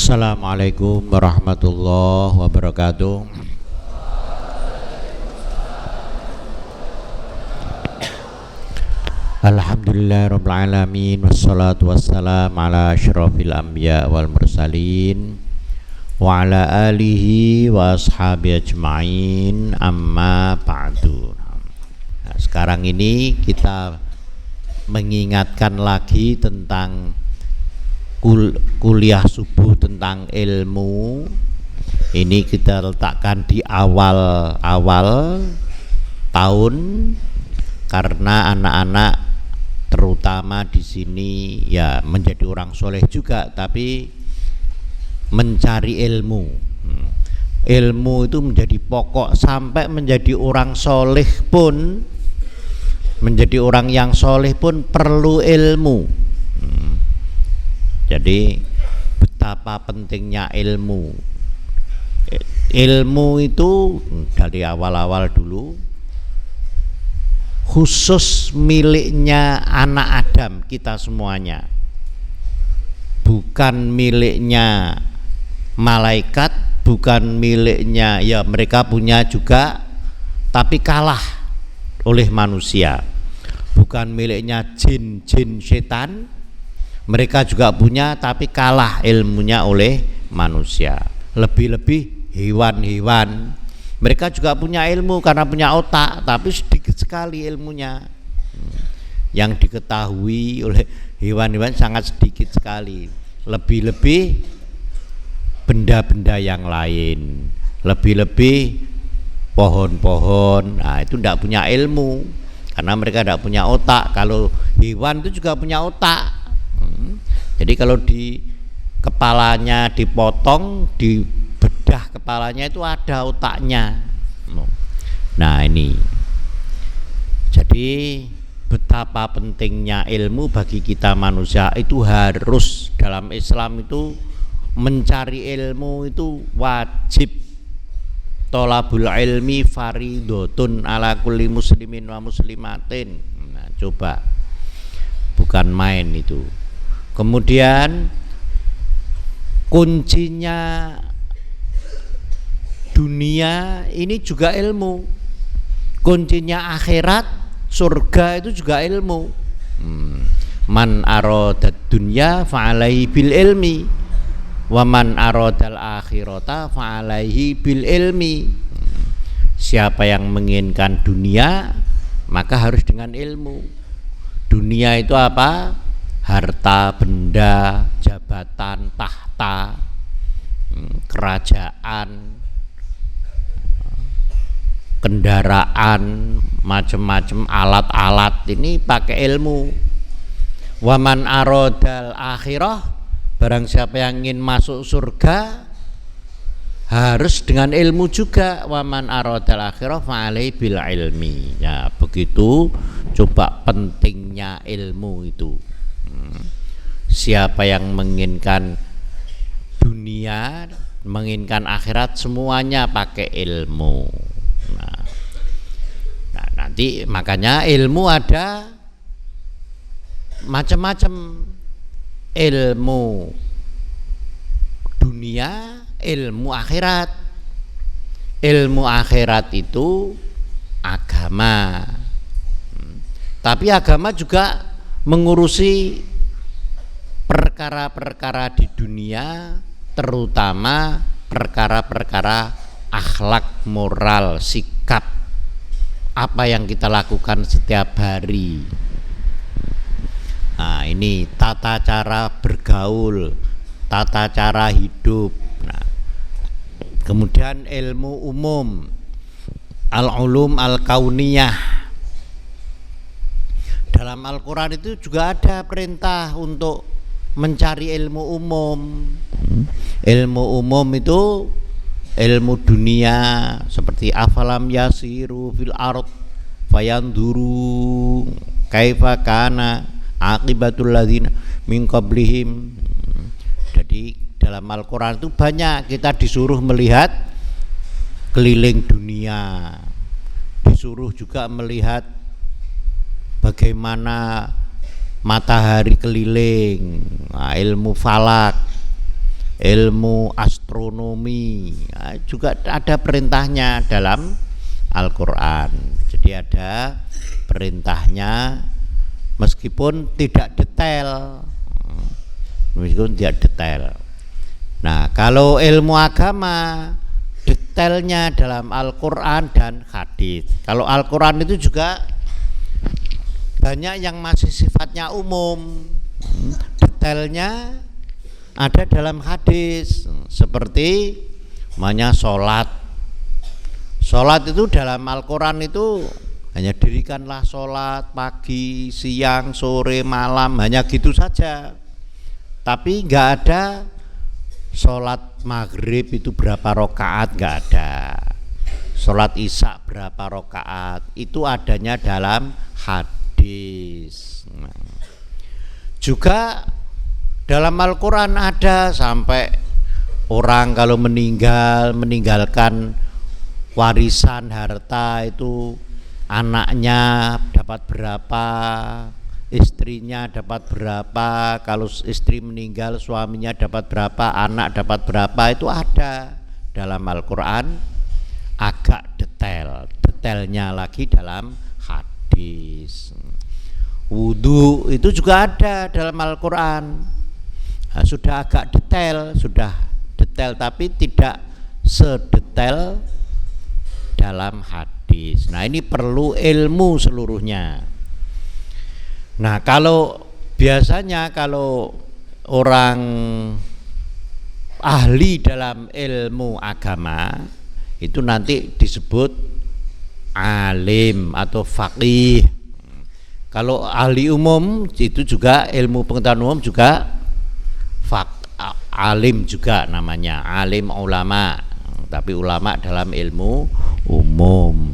Assalamualaikum warahmatullahi wabarakatuh. Alhamdulillahirabbil alamin wassalatu wassalamu ala asyrafil anbiya wal mursalin wa ala alihi wa ashabi ajmain amma ba'du. Nah, sekarang ini kita mengingatkan lagi tentang kuliah subuh tentang ilmu. Ini kita letakkan di awal tahun karena anak-anak terutama di sini ya menjadi orang soleh juga, tapi mencari ilmu. Ilmu itu menjadi pokok sampai menjadi orang soleh pun, menjadi orang yang soleh pun perlu ilmu. Jadi betapa pentingnya ilmu. Ilmu itu dari awal-awal dulu khusus miliknya anak Adam, kita semuanya. Bukan miliknya malaikat, bukan miliknya, ya mereka punya juga tapi kalah oleh manusia. Bukan miliknya jin setan, mereka juga punya tapi kalah ilmunya oleh manusia. Lebih-lebih hewan-hewan, mereka juga punya ilmu karena punya otak, tapi sedikit sekali ilmunya. Yang diketahui oleh hewan-hewan sangat sedikit sekali. Lebih-lebih benda-benda yang lain, lebih-lebih pohon-pohon, nah itu tidak punya ilmu karena mereka tidak punya otak. Kalau hewan itu juga punya otak. Jadi kalau di kepalanya dipotong, di bedah kepalanya itu ada otaknya. Nah ini, jadi betapa pentingnya ilmu bagi kita manusia. Itu harus, dalam Islam itu mencari ilmu itu wajib. Tholabul ilmi faridotun ala kulli muslimin wa muslimatin. Nah, coba, bukan main itu. Kemudian kuncinya dunia ini juga ilmu. Kuncinya akhirat, surga itu juga ilmu. Man aradad dunya fa'alaihi bil ilmi wa man aradal akhirata fa'alaihi bil ilmi. Siapa yang menginginkan dunia maka harus dengan ilmu. Dunia itu apa? Harta, benda, jabatan, tahta, kerajaan, kendaraan, macam-macam alat-alat, ini pakai ilmu. Waman arodal akhirah, barang siapa yang ingin masuk surga harus dengan ilmu juga. Waman arodal akhirah fa'alaihi bil ilmi. Ya begitu, coba pentingnya ilmu itu. Siapa yang menginginkan dunia, menginginkan akhirat, semuanya pakai ilmu. Nah, nanti makanya ilmu ada macam-macam. Ilmu dunia, ilmu akhirat. Ilmu akhirat itu agama. Tapi agama juga mengurusi perkara-perkara di dunia, terutama perkara-perkara akhlak, moral, sikap, apa yang kita lakukan setiap hari. Nah ini tata cara bergaul, tata cara hidup. Nah, kemudian ilmu umum, al-ulum al-kauniyah. Dalam Al-Quran itu juga ada perintah untuk mencari ilmu umum. Ilmu umum itu ilmu dunia, seperti afalam yasiru fil ard fayanduru kaifa kana aqibatul ladzina min qablihim. Jadi dalam Al-Quran itu banyak kita disuruh melihat keliling dunia, disuruh juga melihat bagaimana matahari keliling, ilmu falak. ilmu astronomi, nah, juga ada perintahnya dalam Al-Quran. Jadi ada perintahnya meskipun tidak detail, Nah, kalau ilmu agama detailnya dalam Al-Quran dan hadis. Kalau Al-Quran itu juga banyak yang masih sifatnya umum, detailnya ada dalam hadis, seperti namanya sholat. Sholat itu dalam Al-Quran itu hanya dirikanlah sholat pagi, siang, sore, malam, hanya gitu saja. Tapi nggak ada sholat maghrib itu berapa rakaat, nggak ada. Sholat isya berapa rakaat, itu adanya dalam hadis. Juga dalam Al-Quran ada sampai orang kalau meninggalkan warisan harta itu anaknya dapat berapa, istrinya dapat berapa, kalau istri meninggal suaminya dapat berapa, anak dapat berapa, itu ada dalam Al-Quran, agak detailnya lagi dalam hadis. Wudhu itu juga ada dalam Al-Quran, nah, sudah agak detail tapi tidak sedetail dalam hadis. Nah, ini perlu ilmu seluruhnya. Nah, kalau biasanya kalau orang ahli dalam ilmu agama itu nanti disebut alim atau faqih. Kalau ahli umum itu juga ilmu pengetahuan umum juga alim juga namanya, alim ulama, tapi ulama dalam ilmu umum.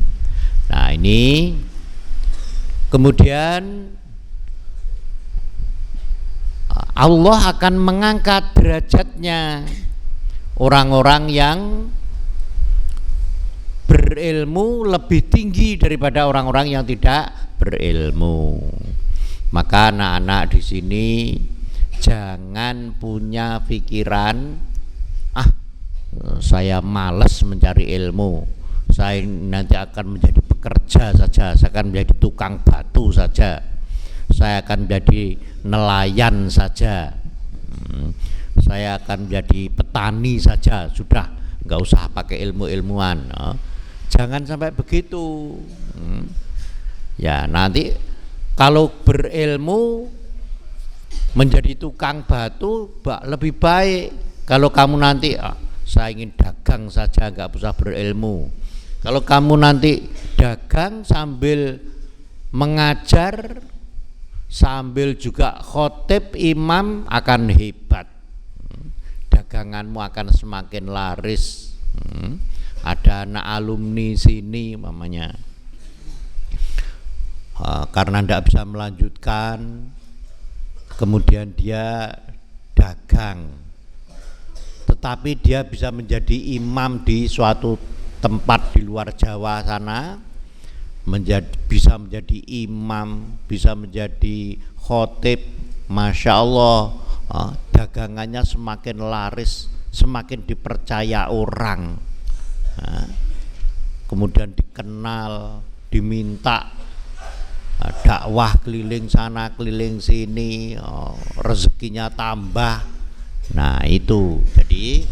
Nah, ini kemudian Allah akan mengangkat derajatnya orang-orang yang berilmu lebih tinggi daripada orang-orang yang tidak berilmu. Maka anak-anak di sini jangan punya pikiran, saya malas mencari ilmu, saya nanti akan menjadi pekerja saja, saya akan menjadi tukang batu saja, saya akan menjadi nelayan saja, saya akan menjadi petani saja, sudah nggak usah pakai ilmu-ilmuan. Jangan sampai begitu. Ya, nanti kalau berilmu menjadi tukang batu lebih baik. Kalau kamu nanti saya ingin dagang saja, nggak usah berilmu. Kalau kamu nanti dagang sambil mengajar, sambil juga khotib imam, akan hebat. Daganganmu akan semakin laris. Ada anak alumni sini mamanya, karena tidak bisa melanjutkan, kemudian dia dagang, tetapi dia bisa menjadi imam di suatu tempat di luar Jawa sana, bisa menjadi imam, bisa menjadi khotib, masya Allah, dagangannya semakin laris, semakin dipercaya orang, kemudian dikenal, diminta dakwah keliling sana keliling sini, rezekinya tambah. Nah, itu jadi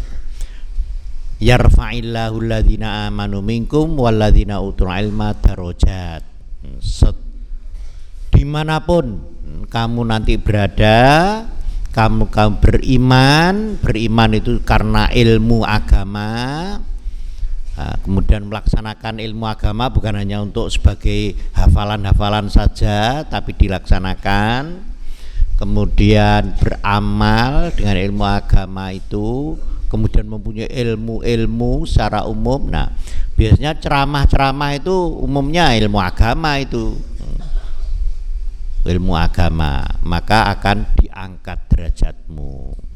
yarfa'illahu alladhina amanu minkum walladhina utul ilma darajat. Dimanapun kamu nanti berada, kamu beriman itu karena ilmu agama. Kemudian melaksanakan ilmu agama bukan hanya untuk sebagai hafalan-hafalan saja, tapi dilaksanakan, kemudian beramal dengan ilmu agama itu, kemudian mempunyai ilmu-ilmu secara umum. Nah, biasanya ceramah-ceramah itu umumnya ilmu agama itu, ilmu agama, maka akan diangkat derajatmu.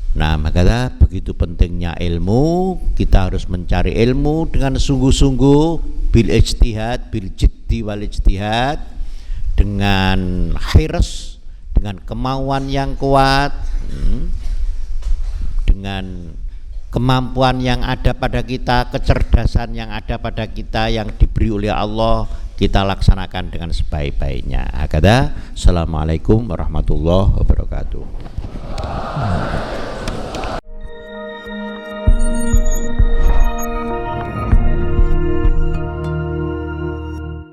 Nah, makanya begitu pentingnya ilmu, kita harus mencari ilmu dengan sungguh-sungguh, bil ijtihad, bil jiddi wal ijtihad, dengan hirs, dengan kemauan yang kuat, dengan dengan kemampuan yang ada pada kita, kecerdasan yang ada pada kita yang diberi oleh Allah, kita laksanakan dengan sebaik-baiknya. Hakada. Assalamualaikum warahmatullahi wabarakatuh.